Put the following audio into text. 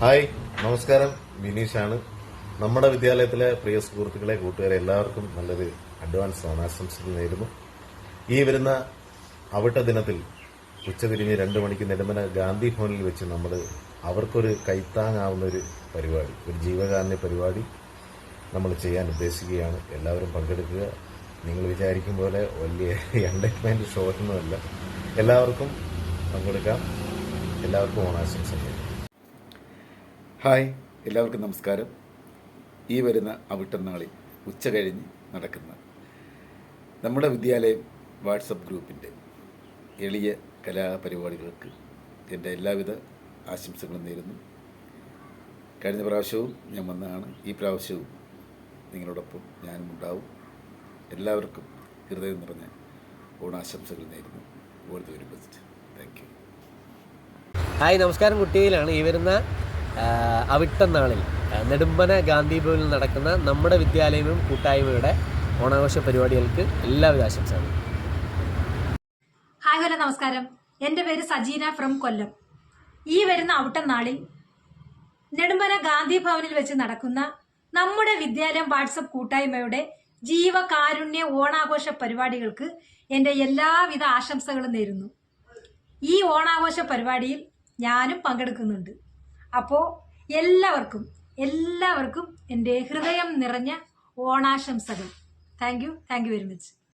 Hi, നമസ്കാരം. വിനീഷാണ്. നമ്മുടെ വിദ്യാലയത്തിലെ പ്രിയ സുഹൃത്തുക്കളെ, കൂട്ടുകാരെ എല്ലാവർക്കും നല്ലൊരു അഡ്വാൻസ് ഓണാശംസകൾ നേരുന്നു. ഈ വരുന്ന അവിട്ട ദിനത്തിൽ ഉച്ചതിരിഞ്ഞ് 2 മണിക്ക് നെടുമന ഗാന്ധി ഭവനിൽ വെച്ച് നമ്മൾ അവർക്കൊരു കൈത്താങ്ങാവുന്ന ഒരു പരിപാടി, ഒരു ജീവകാരുണ്യ പരിപാടി നമ്മൾ ചെയ്യാൻ ഉദ്ദേശിക്കുകയാണ്. എല്ലാവരും പങ്കെടുക്കുക. നിങ്ങൾ വിചാരിക്കും പോലെ വലിയ എന്റർടൈൻമെന്റ് ഷോ ഒന്നുമല്ല. എല്ലാവർക്കും പങ്കെടുക്കാം. എല്ലാവർക്കും ഓണാശംസകൾ. ഹായ്, എല്ലാവർക്കും നമസ്കാരം. ഈ വരുന്ന അവിട്ടനാളിൽ ഉച്ച കഴിഞ്ഞ് നടക്കുന്ന നമ്മുടെ വിദ്യാലയം വാട്സപ്പ് ഗ്രൂപ്പിൻ്റെ എളിയ കലാപരിപാടികൾക്ക് എൻ്റെ എല്ലാവിധ ആശംസകളും നേരുന്നു. കഴിഞ്ഞ പ്രാവശ്യവും ഞാൻ വന്നതാണ്, ഈ പ്രാവശ്യവും നിങ്ങളോടൊപ്പം ഞാനും ഉണ്ടാവും. എല്ലാവർക്കും ഹൃദയം നിറഞ്ഞ ഓണാശംസകൾ നേരുന്നു. All the very best. Thank you. Hi, നമസ്കാരം. കുട്ടിയിലാണ് ഈ വരുന്ന അവിട്ടനാളിൽ നെടുമ്പന ഗാന്ധി ഭവനിൽ നടക്കുന്ന നമ്മുടെ വിദ്യാലയവും കൂട്ടായ്മയുടെ ഓണാഘോഷ പരിപാടികൾക്ക് എല്ലാവിധ ആശംസകളും. ഹായ്, ഹലോ, നമസ്കാരം. എൻ്റെ പേര് സജീന ഫ്രം കൊല്ലം. ഈ വരുന്ന അവിട്ടനാളിൽ നെടുമ്പന ഗാന്ധി ഭവനിൽ വെച്ച് നടക്കുന്ന നമ്മുടെ വിദ്യാലയം വാട്സപ്പ് കൂട്ടായ്മയുടെ ജീവകാരുണ്യ ഓണാഘോഷ പരിപാടികൾക്ക് എൻ്റെ എല്ലാവിധ ആശംസകളും നേരുന്നു. ഈ ഓണാഘോഷ പരിപാടിയിൽ ഞാനും പങ്കെടുക്കുന്നുണ്ട്. അപ്പോൾ എല്ലാവർക്കും എൻ്റെ ഹൃദയം നിറഞ്ഞ ഓണാശംസകൾ. Thank you very much.